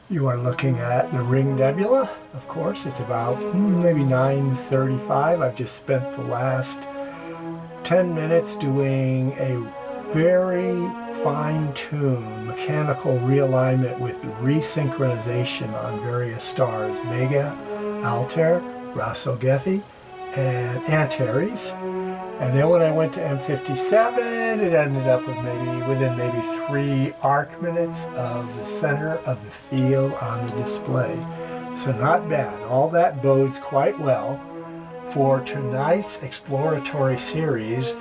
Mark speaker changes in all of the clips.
Speaker 1: You are looking at the Ring Nebula. Of course, it's about maybe 9:35. I've just spent the last 10 minutes doing a very fine-tuned mechanical realignment with resynchronization on various stars, Vega, Altair, Ras-Al Gethi, and Antares. And then when I went to M57, it ended up with within maybe 3 arc minutes of the center of the field on the display. So not bad. All that bodes quite well for tonight's exploratory series,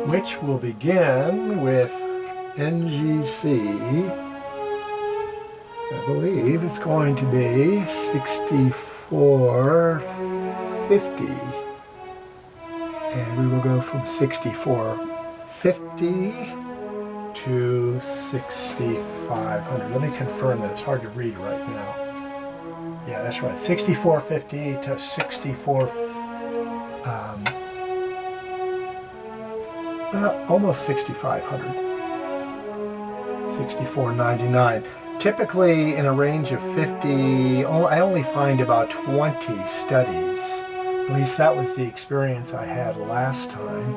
Speaker 1: which will begin with NGC. I believe it's going to be 6450. And we will go from 6450 to 6500. Let me confirm that. It's hard to read right now. Yeah, that's right. 6450 to 64, almost 6500. 6499. Typically in a range of 50, I only find about 20 studies. At least that was the experience I had last time,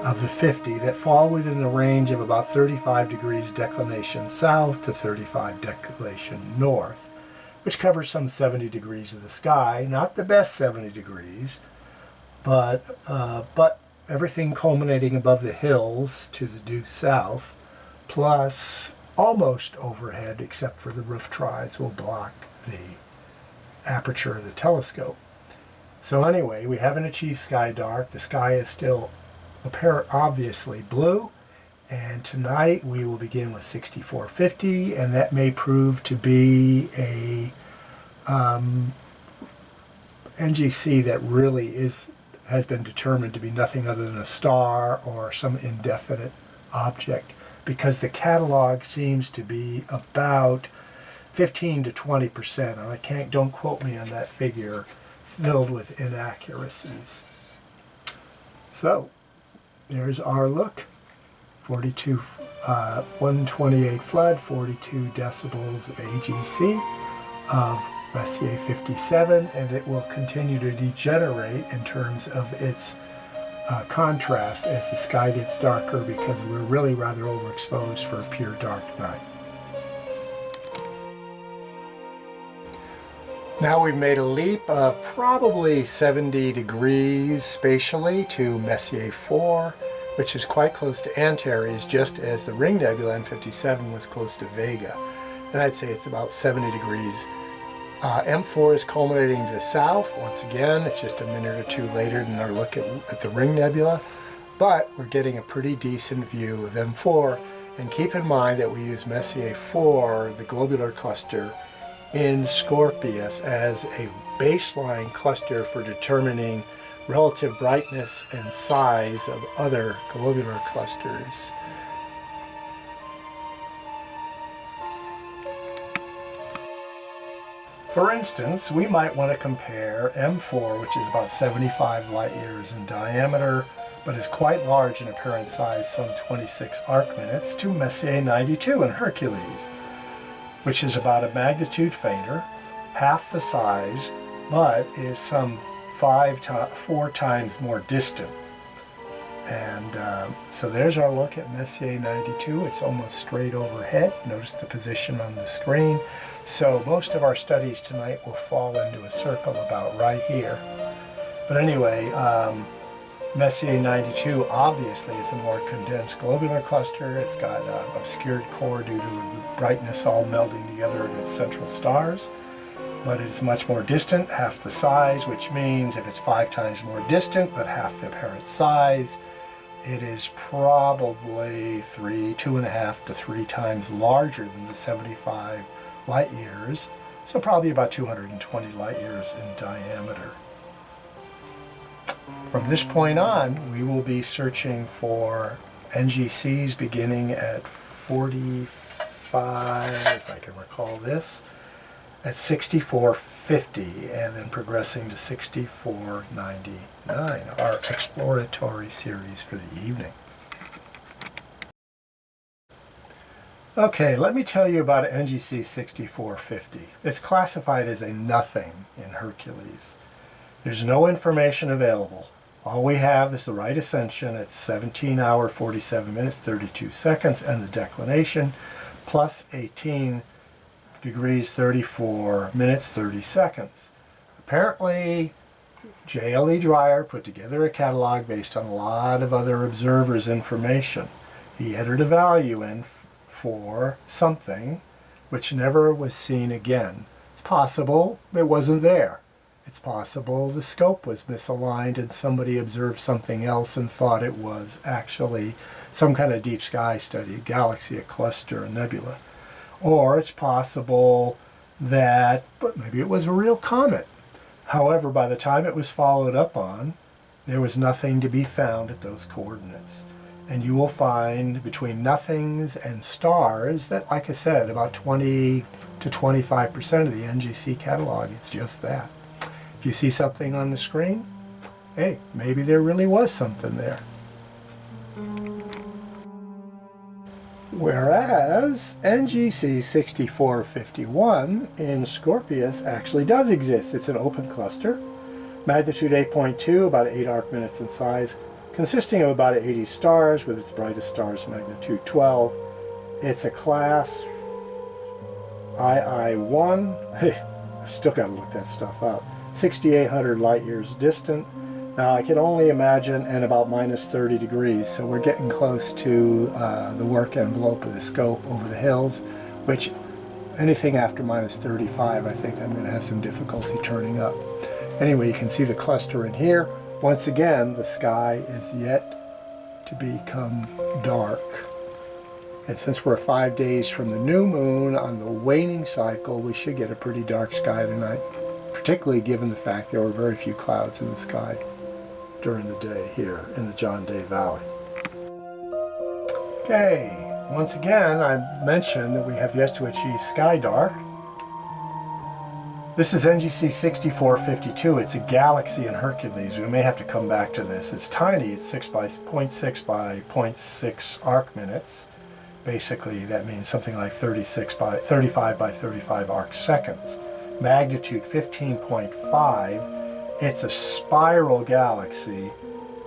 Speaker 1: of the 50 that fall within the range of about 35 degrees declination south to 35 declination north, which covers some 70 degrees of the sky. Not the best 70 degrees, but everything culminating above the hills to the due south, plus almost overhead, except for the roof tries will block the aperture of the telescope. So anyway, we haven't achieved sky dark. The sky is still obviously blue. And tonight we will begin with 6450, and that may prove to be a NGC that really has been determined to be nothing other than a star or some indefinite object, because the catalog seems to be about 15 to 20%. And don't quote me on that figure, filled with inaccuracies. So, there's our look. 128 flood, 42 decibels of AGC of Messier 57, and it will continue to degenerate in terms of its contrast as the sky gets darker, because we're really rather overexposed for a pure dark night. Now we've made a leap of probably 70 degrees spatially to Messier 4, which is quite close to Antares, just as the Ring Nebula M57 was close to Vega. And I'd say it's about 70 degrees. M4 is culminating to the south. Once again, it's just a minute or two later than our look at the Ring Nebula, but we're getting a pretty decent view of M4. And keep in mind that we use Messier 4, the globular cluster, in Scorpius as a baseline cluster for determining relative brightness and size of other globular clusters. For instance, we might want to compare M4, which is about 75 light years in diameter, but is quite large in apparent size, some 26 arc minutes, to Messier 92 in Hercules, which is about a magnitude fainter, half the size, but is some 4 times more distant. And so there's our look at Messier 92. It's almost straight overhead. Notice the position on the screen. So most of our studies tonight will fall into a circle about right here. But anyway, Messier 92 obviously is a more condensed globular cluster. It's got an obscured core due to brightness all melding together in its central stars. But it is much more distant, half the size, which means if it's 5 times more distant but half the apparent size, it is probably 2.5 to 3 times larger than the 75 light years, so probably about 220 light years in diameter. From this point on, we will be searching for NGCs beginning at 45, if I can recall this, at 6450, and then progressing to 6499, our exploratory series for the evening. Okay, let me tell you about NGC 6450. It's classified as a nothing in Hercules. There's no information available. All we have is the right ascension at 17 hours, 47 minutes, 32 seconds, and the declination, plus 18 degrees, 34 minutes, 30 seconds. Apparently, J.L.E. Dreyer put together a catalog based on a lot of other observers' information. He entered a value in for something which never was seen again. It's possible it wasn't there. It's possible the scope was misaligned and somebody observed something else and thought it was actually some kind of deep sky study, a galaxy, a cluster, a nebula. Or it's possible that, but maybe it was a real comet. However, by the time it was followed up on, there was nothing to be found at those coordinates. And you will find between nothings and stars that, like I said, about 20 to 25% of the NGC catalog is just that. If you see something on the screen, hey, maybe there really was something there. Whereas NGC 6451 in Scorpius actually does exist. It's an open cluster, magnitude 8.2, about 8 arc minutes in size, consisting of about 80 stars, with its brightest stars magnitude 12. It's a class II1. I've still got to look that stuff up. 6,800 light years distant. Now I can only imagine, and about minus 30 degrees, so we're getting close to the work envelope of the scope over the hills, which anything after minus 35, I think I'm going to have some difficulty turning up. Anyway, you can see the cluster in here. Once again, the sky is yet to become dark. And since we're 5 days from the new moon on the waning cycle, we should get a pretty dark sky tonight, particularly given the fact there were very few clouds in the sky during the day here in the John Day Valley. Okay, once again, I mentioned that we have yet to achieve sky dark. This is NGC 6452. It's a galaxy in Hercules. We may have to come back to this. It's tiny. It's 6 by 0.6 by 0.6 arc minutes. Basically, that means something like 35 by 35 arc seconds. Magnitude 15.5. It's a spiral galaxy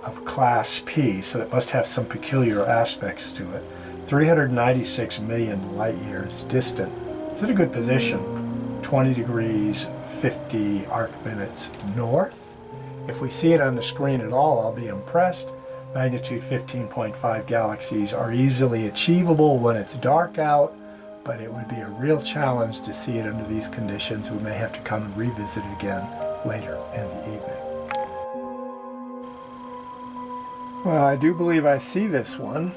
Speaker 1: of class P, so it must have some peculiar aspects to it. 396 million light years distant. It's in a good position. 20 degrees, 50 arc minutes north. If we see it on the screen at all, I'll be impressed. Magnitude 15.5 galaxies are easily achievable when it's dark out, but it would be a real challenge to see it under these conditions. We may have to come and revisit it again later in the evening. Well, I do believe I see this one.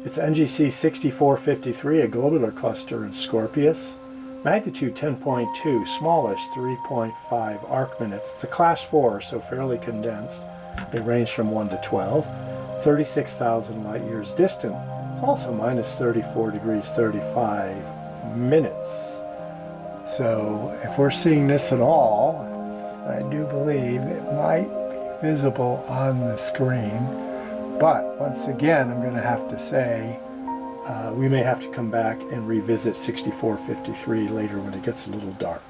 Speaker 1: It's NGC 6453, a globular cluster in Scorpius. Magnitude 10.2, smallish, 3.5 arc minutes. It's a class 4, so fairly condensed. They range from 1 to 12. 36,000 light years distant. It's also minus 34 degrees, 35 minutes. So if we're seeing this at all, I do believe it might be visible on the screen. But once again, I'm going to have to say, we may have to come back and revisit 6453 later when it gets a little dark.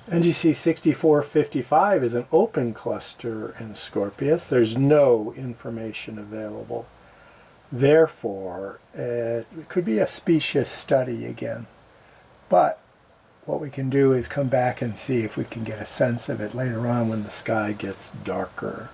Speaker 1: NGC 6455 is an open cluster in Scorpius. There's no information available. Therefore, it could be a specious study again. But what we can do is come back and see if we can get a sense of it later on when the sky gets darker.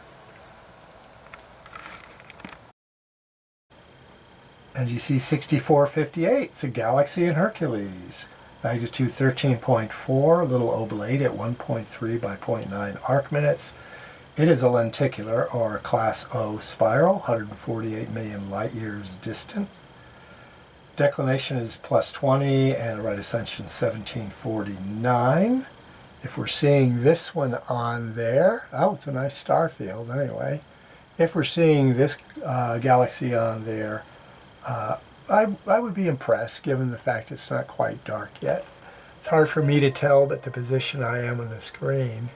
Speaker 1: NGC 6458, it's a galaxy in Hercules. Magnitude 13.4, a little oblate at 1.3 by 0.9 arc minutes. It is a lenticular or class O spiral, 148 million light years distant. Declination is plus 20 and right ascension 1749. If we're seeing this one on there, oh, it's a nice star field anyway. If we're seeing this galaxy on there, I would be impressed given the fact it's not quite dark yet. It's hard for me to tell at the position I am on the screen,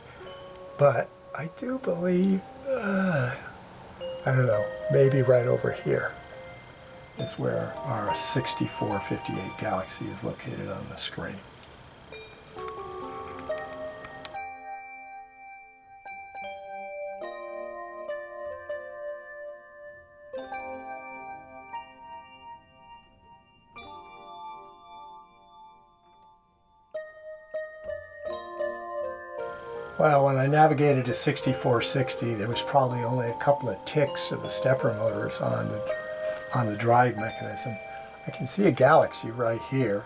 Speaker 1: but I do believe, I don't know, maybe right over here is where our 6458 galaxy is located on the screen. Well, when I navigated to 6460, there was probably only a couple of ticks of the stepper motors on the drive mechanism. I can see a galaxy right here.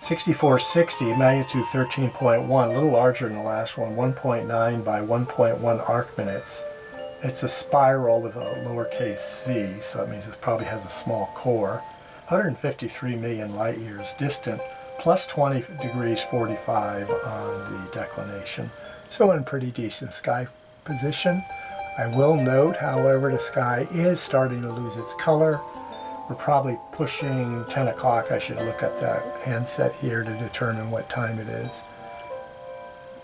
Speaker 1: 6460, magnitude 13.1, a little larger than the last one, 1.9 by 1.1 arc minutes. It's a spiral with a lowercase c, so that means it probably has a small core. 153 million light years distant, plus 20 degrees 45 on the declination. So in pretty decent sky position. I will note, however, the sky is starting to lose its color. We're probably pushing 10 o'clock. I should look at that handset here to determine what time it is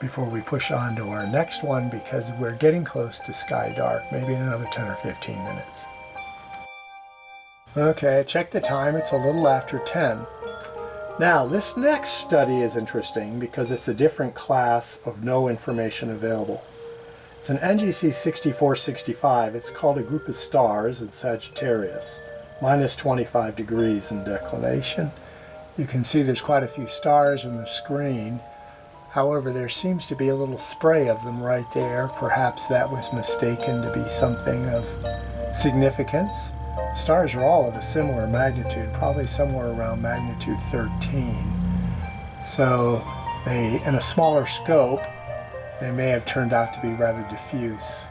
Speaker 1: before we push on to our next one, because we're getting close to sky dark, maybe in another 10 or 15 minutes. Okay, check the time. It's a little after 10. Now, this next study is interesting because it's a different class of no information available. It's an NGC 6465. It's called a group of stars in Sagittarius, minus 25 degrees in declination. You can see there's quite a few stars on the screen. However, there seems to be a little spray of them right there. Perhaps that was mistaken to be something of significance. Stars are all of a similar magnitude, probably somewhere around magnitude 13. So in a smaller scope, they may have turned out to be rather diffuse,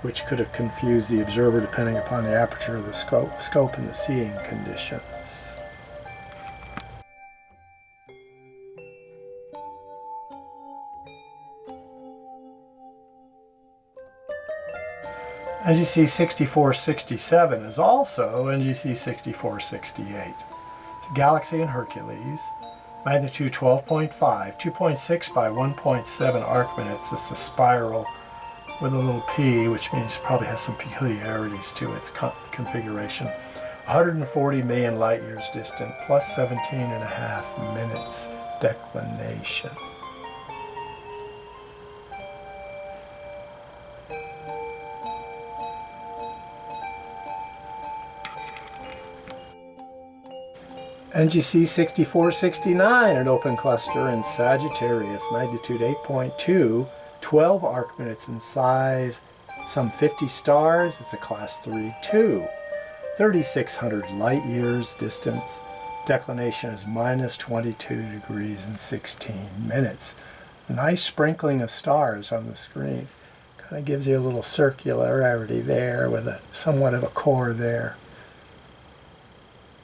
Speaker 1: which could have confused the observer depending upon the aperture of the scope and the seeing conditions. NGC 6467 is also NGC 6468. It's a galaxy in Hercules, magnitude 12.5, 2.6 by 1.7 arc minutes. It's a spiral with a little p, which means it probably has some peculiarities to its configuration. 140 million light years distant, plus 17.5 minutes declination. NGC 6469, an open cluster in Sagittarius, magnitude 8.2, 12 arc minutes in size, some 50 stars. It's a class 3-2, 3,600 light years distance. Declination is minus 22 degrees and 16 minutes. A nice sprinkling of stars on the screen. Kind of gives you a little circularity there with somewhat of a core there.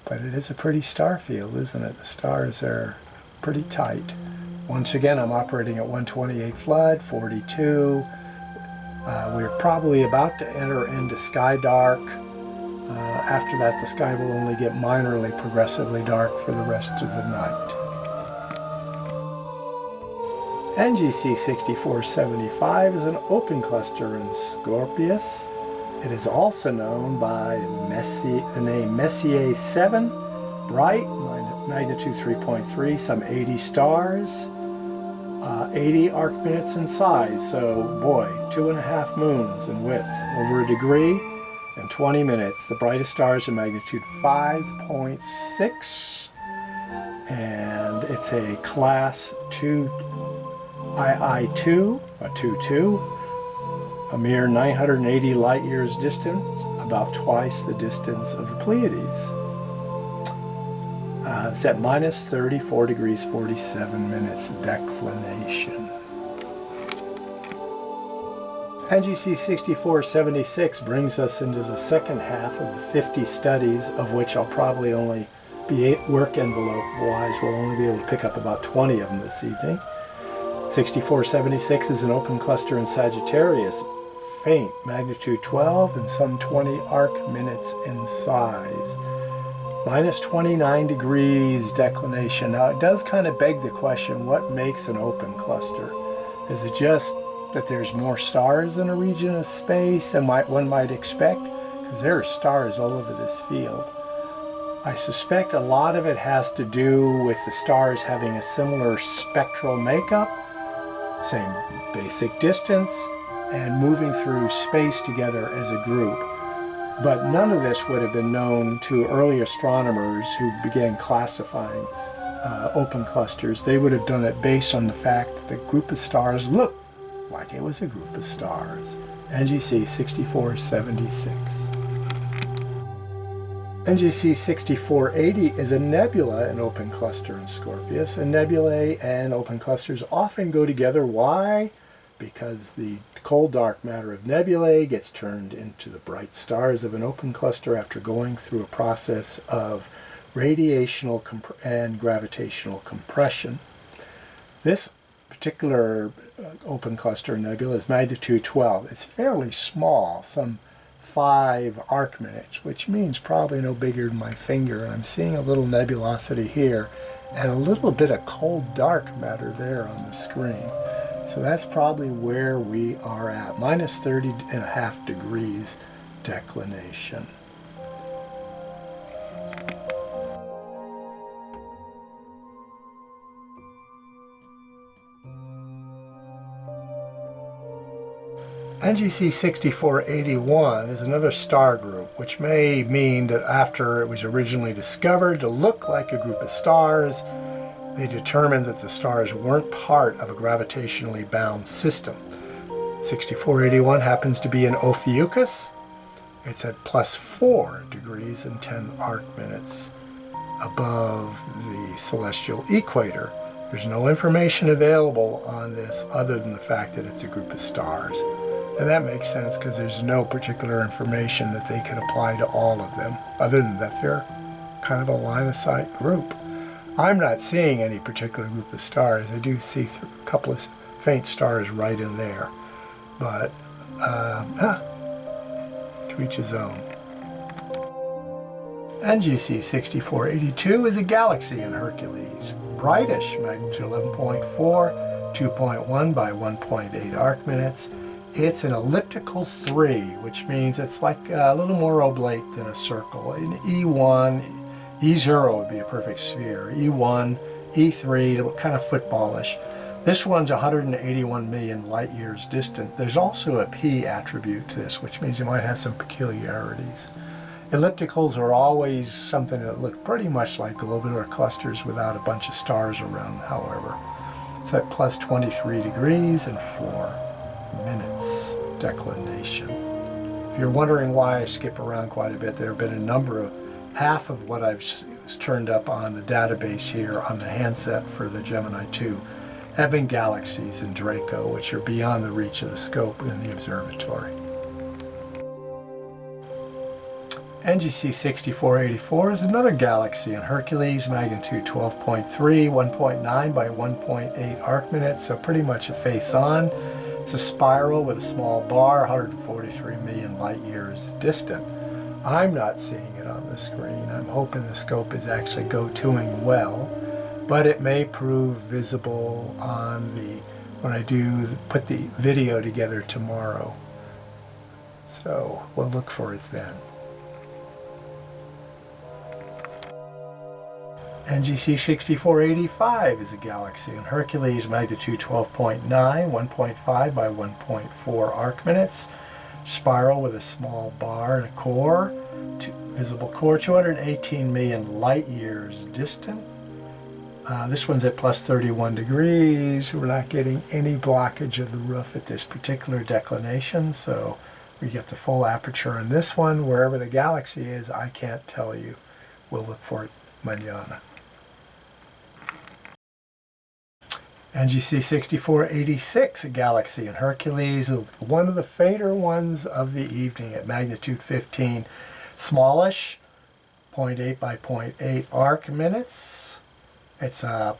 Speaker 1: But it is a pretty star field, isn't it? The stars are pretty tight. Once again, I'm operating at 128 flood, 42. We're probably about to enter into sky dark. After that, the sky will only get minorly progressively dark for the rest of the night. NGC 6475 is an open cluster in Scorpius. It is also known by the name Messier 7, bright, magnitude 3.3, some 80 stars, 80 arc minutes in size, so boy, 2.5 moons in width, over a degree and 20 minutes. The brightest stars are magnitude 5.6, and it's a class 2 II2, a 2-2. A mere 980 light years distant, about twice the distance of the Pleiades. It's at minus 34 degrees 47 minutes declination. NGC 6476 brings us into the second half of the 50 studies, of which I'll probably only be work envelope wise, we'll only be able to pick up about 20 of them this evening. 6476 is an open cluster in Sagittarius, faint, magnitude 12 and some 20 arc minutes in size. Minus 29 degrees declination. Now it does kind of beg the question, what makes an open cluster? Is it just that there's more stars in a region of space than one might expect? Because there are stars all over this field. I suspect a lot of it has to do with the stars having a similar spectral makeup, same basic distance, and moving through space together as a group. But none of this would have been known to early astronomers who began classifying open clusters. They would have done it based on the fact that the group of stars looked like it was a group of stars. NGC 6476. NGC 6480 is a nebula in open cluster in Scorpius, and nebulae and open clusters often go together. Why? Because the cold dark matter of nebulae gets turned into the bright stars of an open cluster after going through a process of radiational and gravitational compression. This particular open cluster nebula is magnitude 12. It's fairly small, some 5 arc minutes, which means probably no bigger than my finger. And I'm seeing a little nebulosity here and a little bit of cold dark matter there on the screen. So that's probably where we are at, minus 30.5 degrees declination. NGC 6481 is another star group, which may mean that after it was originally discovered to look like a group of stars, they determined that the stars weren't part of a gravitationally bound system. 6481 happens to be in Ophiuchus. It's at plus 4 degrees and 10 arc minutes above the celestial equator. There's no information available on this other than the fact that it's a group of stars. And that makes sense because there's no particular information that they can apply to all of them, other than that they're kind of a line-of-sight group. I'm not seeing any particular group of stars. I do see a couple of faint stars right in there. But, to each his own. NGC 6482 is a galaxy in Hercules. Brightish, magnitude 11.4, 2.1 by 1.8 arc minutes. It's an elliptical 3, which means it's like a little more oblate than a circle. In E1, E0 would be a perfect sphere. E1, E3, kind of footballish. This one's 181 million light years distant. There's also a P attribute to this, which means it might have some peculiarities. Ellipticals are always something that look pretty much like globular clusters without a bunch of stars around, however. It's at plus 23 degrees and 4 minutes declination. If you're wondering why I skip around quite a bit, there have been a number of, half of what I've turned up on the database here on the handset for the Gemini 2 have been galaxies in Draco, which are beyond the reach of the scope in the observatory. NGC 6484 is another galaxy in Hercules, magnitude 12.3, 1.9 by 1.8 arc minutes, so pretty much a face-on. It's a spiral with a small bar, 143 million light years distant. I'm not seeing it on the screen. I'm hoping the scope is actually go-toing well, but it may prove visible on when I do put the video together tomorrow. So we'll look for it then. NGC 6485 is a galaxy in Hercules, magnitude 12.9, 1.5 by 1.4 arc minutes. Spiral with a small bar and a core. Visible core, 218 million light years distant. This one's at plus 31 degrees. We're not getting any blockage of the roof at this particular declination, so we get the full aperture on this one. Wherever the galaxy is, I can't tell you. We'll look for it mañana. NGC 6486, a galaxy in Hercules, one of the fainter ones of the evening at magnitude 15. Smallish, 0.8 by 0.8 arc minutes. It's a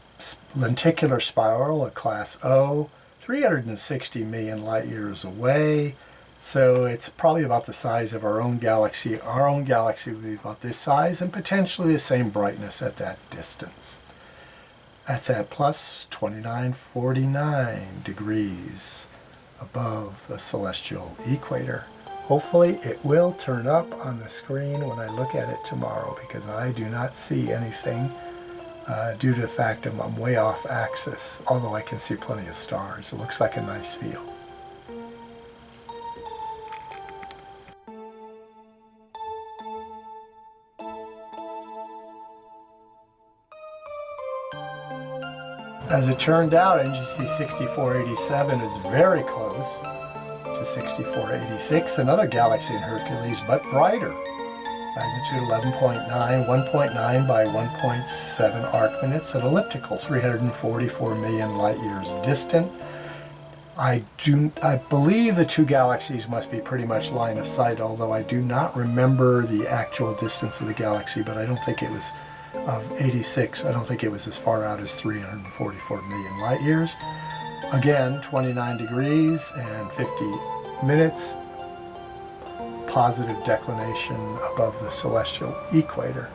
Speaker 1: lenticular spiral, a class O, 360 million light years away. So it's probably about the size of our own galaxy. Our own galaxy would be about this size and potentially the same brightness at that distance. That's at plus 2949 degrees above the celestial equator. Hopefully it will turn up on the screen when I look at it tomorrow, because I do not see anything due to the fact that I'm way off axis, although I can see plenty of stars. It looks like a nice field. As it turned out, NGC 6487 is very close to 6486, another galaxy in Hercules, but brighter. Magnitude 11.9, 1.9 by 1.7 arc minutes, and elliptical, 344 million light years distant. I believe the two galaxies must be pretty much line of sight, although I do not remember the actual distance of the galaxy, but I don't think it was of 86. I don't think it was as far out as 344 million light years. Again, 29 degrees and 50 minutes. Positive declination above the celestial equator.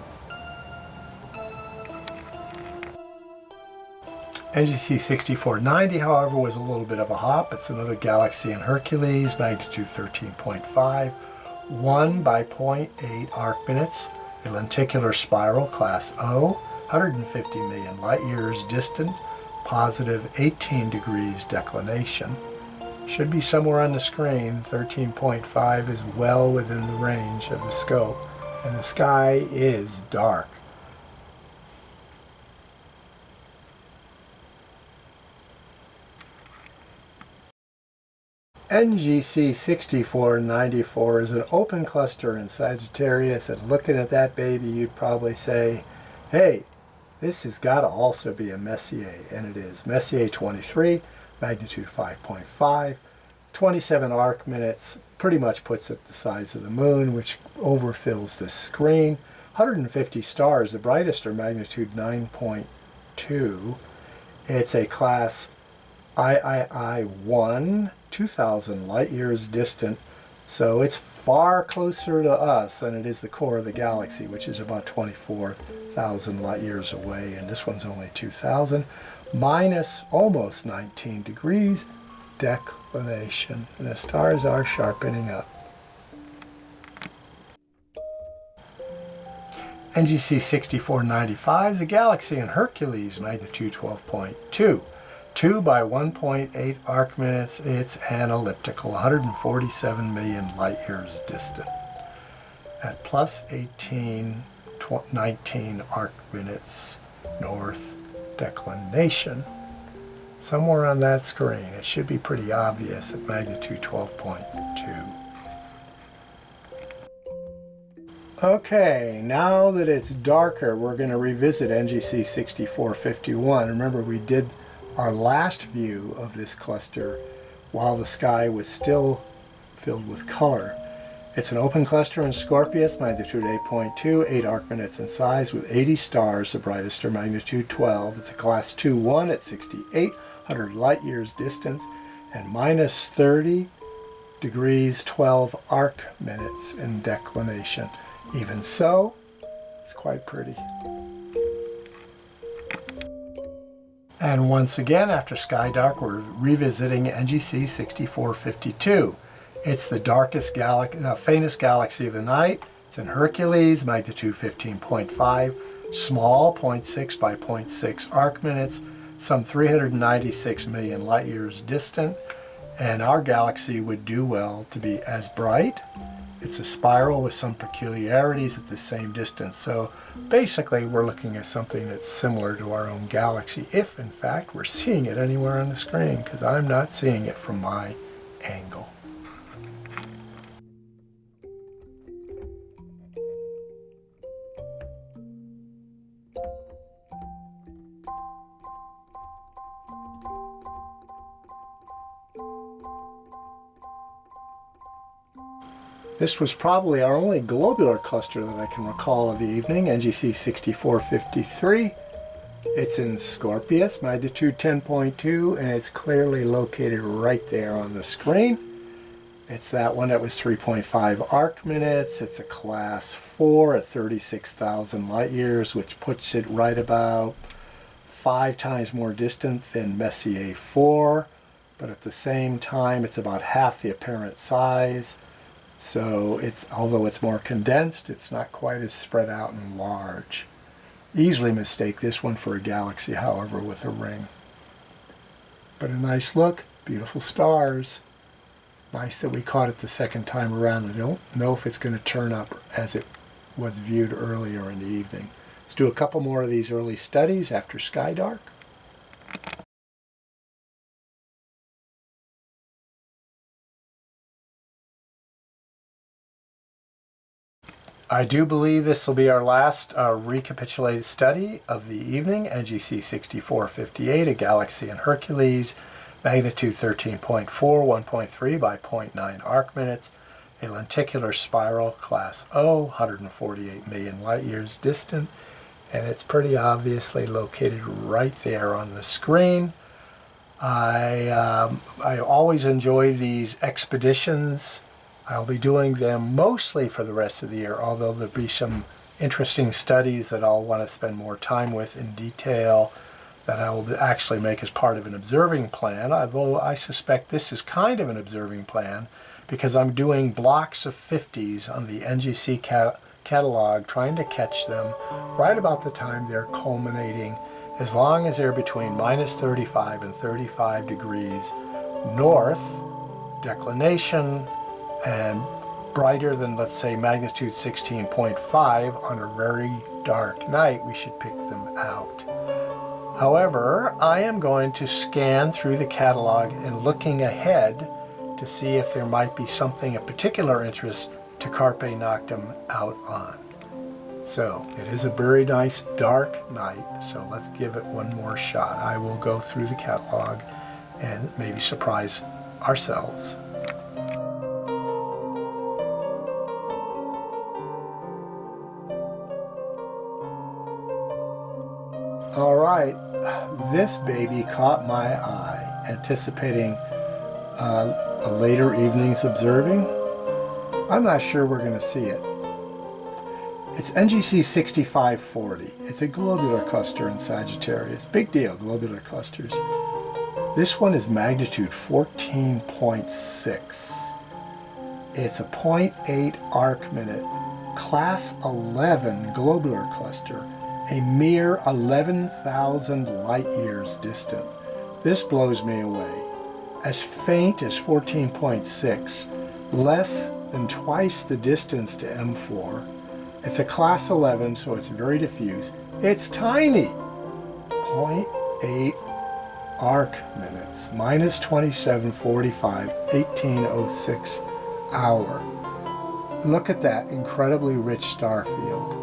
Speaker 1: NGC 6490, however, was a little bit of a hop. It's another galaxy in Hercules, magnitude 13.5, 1 by 0.8 arc minutes, a lenticular spiral, class O, 150 million light years distant, positive 18 degrees declination. Should be somewhere on the screen. 13.5 is well within the range of the scope, and the sky is dark. NGC 6494 is an open cluster in Sagittarius, and looking at that baby you'd probably say, hey, this has got to also be a Messier, and it is. Messier 23, magnitude 5.5, 27 arc minutes, pretty much puts it the size of the moon, which overfills the screen. 150 stars, the brightest are magnitude 9.2. It's a class III1, 2,000 light years distant, so it's far closer to us than it is the core of the galaxy, which is about 24,000 light years away, and this one's only 2,000, minus almost 19 degrees declination, and the stars are sharpening up. NGC 6495 is a galaxy in Hercules, magnitude 12.2. 2 by 1.8 arc minutes. It's an elliptical, 147 million light years distant. At plus 18, 19 arc minutes north declination. Somewhere on that screen. It should be pretty obvious at magnitude 12.2. Okay, now that it's darker, we're going to revisit NGC 6451. Remember, we did our last view of this cluster while the sky was still filled with color. It's an open cluster in Scorpius, magnitude 8.2, 8 arc minutes in size, with 80 stars. The brightest are magnitude 12. It's a class 2-1 at 6,800 light years distance, and minus 30 degrees 12 arc minutes in declination. Even so, it's quite pretty. And once again, after sky dark, we're revisiting NGC 6452. It's the faintest galaxy of the night. It's in Hercules, magnitude 15.5, small, 0.6 by 0.6 arc minutes, some 396 million light years distant, and our galaxy would do well to be as bright. It's a spiral with some peculiarities at the same distance. So basically we're looking at something that's similar to our own galaxy, if in fact we're seeing it anywhere on the screen, because I'm not seeing it from my angle. This was probably our only globular cluster that I can recall of the evening, NGC 6453. It's in Scorpius, magnitude 10.2, and it's clearly located right there on the screen. It's that one that was 3.5 arc minutes. It's a class 4 at 36,000 light years, which puts it right about 5 times more distant than Messier 4, but at the same time it's about half the apparent size. So although it's more condensed, it's not quite as spread out and large. Easily mistake this one for a galaxy, however, with a ring. But a nice look, beautiful stars. Nice that we caught it the second time around. I don't know if it's going to turn up as it was viewed earlier in the evening. Let's do a couple more of these early studies after sky dark. I do believe this will be our last recapitulated study of the evening, NGC 6458, a galaxy in Hercules, magnitude 13.4, 1.3 by 0.9 arc minutes, a lenticular spiral, class O, 148 million light years distant, and it's pretty obviously located right there on the screen. I always enjoy these expeditions. I'll be doing them mostly for the rest of the year, although there'll be some interesting studies that I'll want to spend more time with in detail that I will actually make as part of an observing plan, although I suspect this is kind of an observing plan because I'm doing blocks of 50s on the NGC catalog, trying to catch them right about the time they're culminating, as long as they're between minus 35 and 35 degrees north declination and brighter than, let's say, magnitude 16.5 on a very dark night, we should pick them out. However, I am going to scan through the catalog and looking ahead to see if there might be something of particular interest to Carpe Noctem out on. So it is a very nice dark night, so let's give it one more shot. I will go through the catalog and maybe surprise ourselves. All right, this baby caught my eye, anticipating a later evening's observing. I'm not sure we're going to see it. It's NGC 6540. It's a globular cluster in Sagittarius. Big deal, globular clusters. This one is magnitude 14.6. It's a 0.8 arc minute, class 11 globular cluster, a mere 11,000 light years distant. This blows me away. As faint as 14.6, less than twice the distance to M4. It's a class 11, so it's very diffuse. It's tiny. 0.8 arc minutes, minus 2745, 1806 hour. Look at that incredibly rich star field.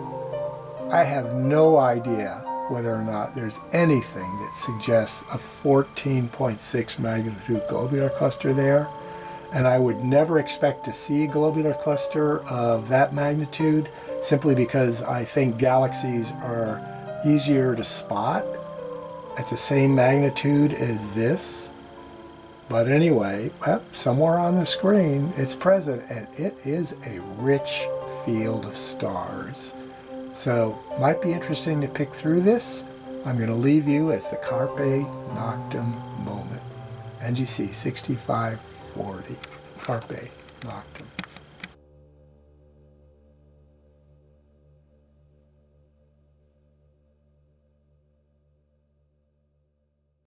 Speaker 1: I have no idea whether or not there's anything that suggests a 14.6 magnitude globular cluster there. And I would never expect to see a globular cluster of that magnitude, simply because I think galaxies are easier to spot at the same magnitude as this. But anyway, somewhere on the screen it's present, and it is a rich field of stars. So might be interesting to pick through this. I'm going to leave you as the Carpe Noctem moment. NGC 6540, Carpe Noctem.